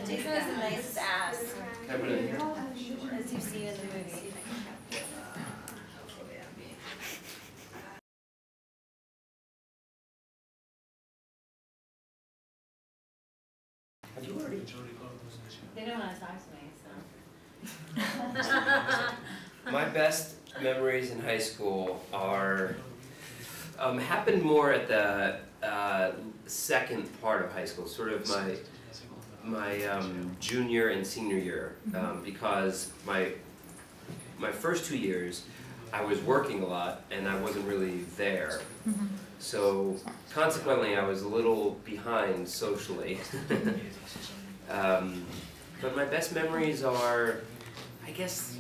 Jason has the nicest ass, as you've seen in the movie. Have you already? They don't want to talk to me, so. My best memories in high school are happened more at the second part of high school, sort of my junior and senior year, because my first 2 years I was working a lot and I wasn't really there. So consequently, I was a little behind socially. But my best memories are, I guess,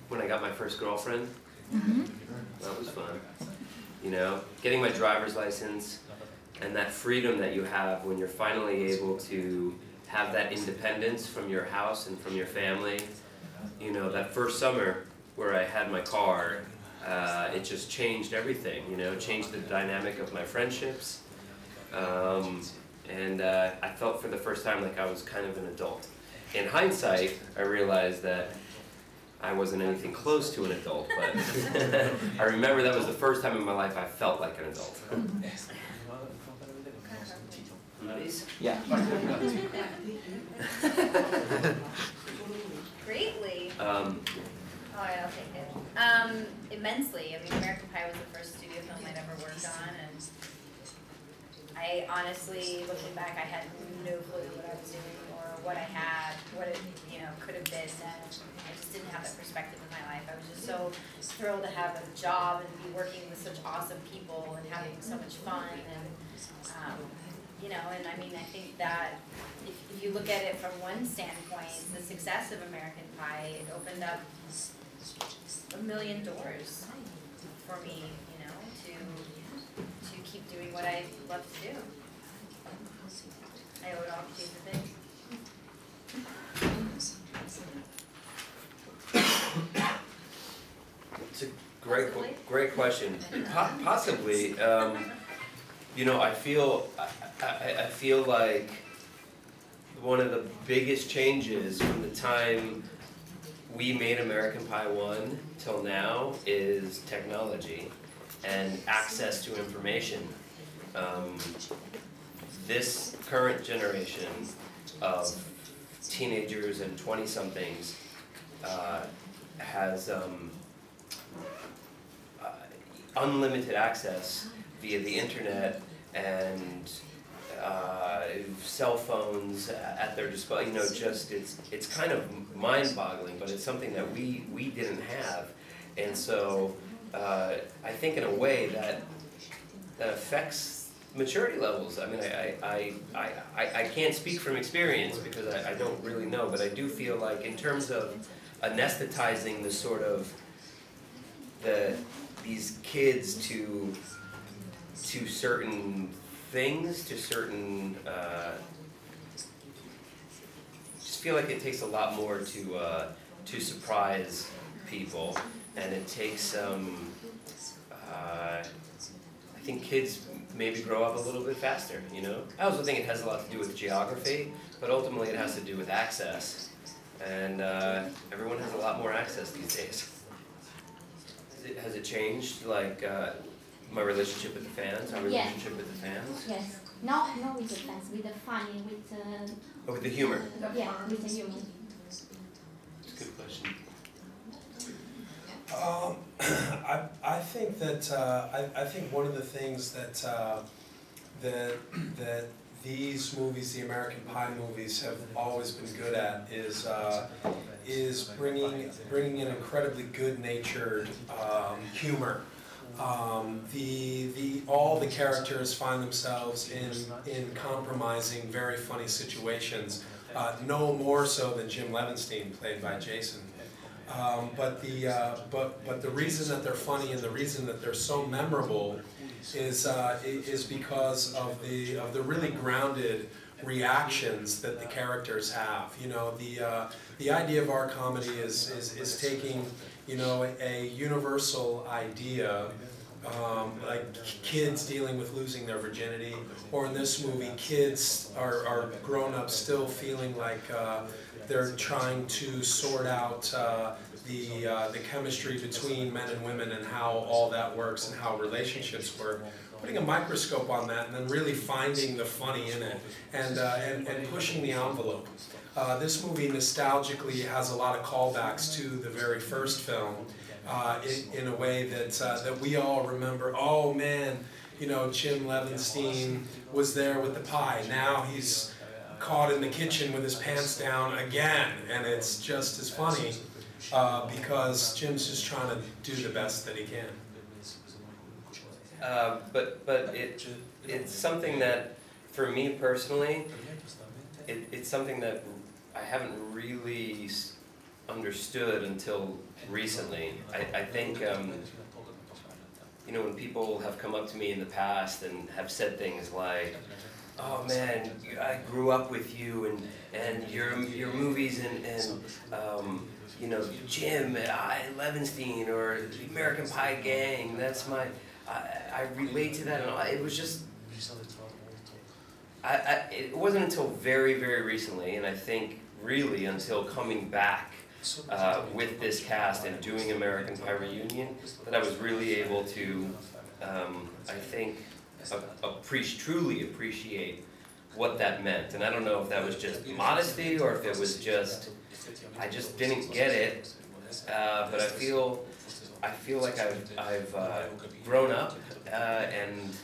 when I got my first girlfriend. That was fun. You know, getting my driver's license and that freedom that you have when you're finally able to have that independence from your house and from your family. You know, that first summer where I had my car, it just changed everything, you know, changed the dynamic of my friendships. And I felt for the first time like I was kind of an adult. In hindsight, I realized that I wasn't anything close to an adult, but I remember that was the first time in my life I felt like an adult. Yeah. Greatly. Oh, yeah, I'll take it. Immensely. I mean, American Pie was the first studio film I'd ever worked on, and I honestly, looking back, I had no clue what I was doing or what I had, what it, you know, could have been. And I just didn't have that perspective in my life. I was just so thrilled to have a job and be working with such awesome people and having so much fun. And you know, and I mean, I think that if you look at it from one standpoint, the success of American Pie, it opened up a million doors for me, you know, to keep doing what I love to do. I owe it all to Jason Biggs. It's a great question. Possibly, you know, I feel like one of the biggest changes from the time we made American Pie 1 till now is technology and access to information. This current generation of teenagers and 20-somethings has unlimited access via the internet and cell phones at their disposal. You know, just it's kind of mind-boggling, but it's something that we didn't have, and so I think in a way that affects maturity levels. I mean, I can't speak from experience because I don't really know, but I do feel like in terms of anesthetizing the sort of these kids to certain things, to certain just feel like it takes a lot more to surprise people, and it takes I think kids maybe grow up a little bit faster, you know? I also think it has a lot to do with geography, but ultimately it has to do with access. And everyone has a lot more access these days. Has it changed, like, my relationship with the fans, our relationship with the fans? Yes. Not with the fans, with the funny, with the... Oh, with the humor? Yeah, with the humor. That's a good question. I think that I think one of the things that that these movies, the American Pie movies, have always been good at is bringing an incredibly good-natured humor. All the characters find themselves in compromising, very funny situations. No more so than Jim Levinstein, played by Jason. But the reason that they're funny and the reason that they're so memorable is because of the really grounded reactions that the characters have. You know, the idea of our comedy is taking, you know, a universal idea like kids dealing with losing their virginity, or in this movie, kids are grown-ups still feeling like they're trying to sort out the chemistry between men and women and how all that works and how relationships work. Putting a microscope on that and then really finding the funny in it and pushing the envelope. This movie nostalgically has a lot of callbacks to the very first film in a way that we all remember. Oh man, you know, Jim Levinstein was there with the pie. Now he's caught in the kitchen with his pants down again, and it's just as funny because Jim's just trying to do the best that he can. But it's something that, for me personally, it's something that I haven't really understood until recently. I think, you know, when people have come up to me in the past and have said things like, "Oh man, I grew up with you, and your movies and you know, Jim, Levinstein, or the American Pie gang, that's my." I relate to that, and it was just, it wasn't until very, very recently, and I think really until coming back with this cast and doing American Pie Reunion, that I was really able to, I think, truly appreciate what that meant. And I don't know if that was just modesty or if it was just, I just didn't get it, but I feel like I've grown up and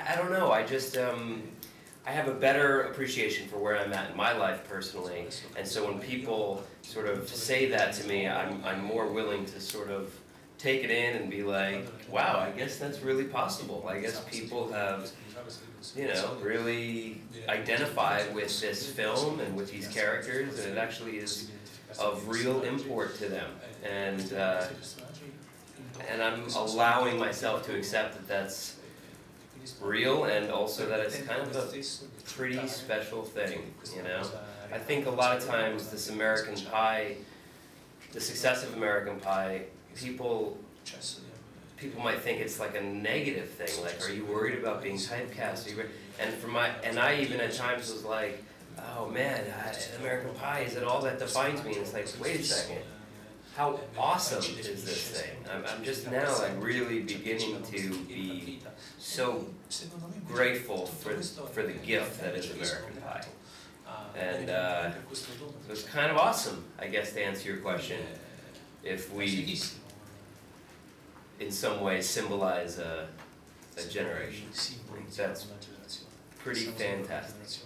I don't know. I just I have a better appreciation for where I'm at in my life personally, and so when people sort of say that to me, I'm more willing to sort of take it in and be like, wow, I guess that's really possible. I guess people have, you know, really identified with this film and with these characters, and it actually is of real import to them, and I'm allowing myself to accept that that's real, and also that it's kind of a pretty special thing, you know? I think a lot of times this American Pie, the success of American Pie, people might think it's like a negative thing, like, are you worried about being typecast? And I even at times was like, oh man, American Pie, is it all that defines me? And it's like, wait a second, how awesome is this thing? I'm just now like really beginning to be so grateful for the gift that is American Pie. And it was kind of awesome, I guess, to answer your question, if we in some way symbolize a generation. That's pretty fantastic.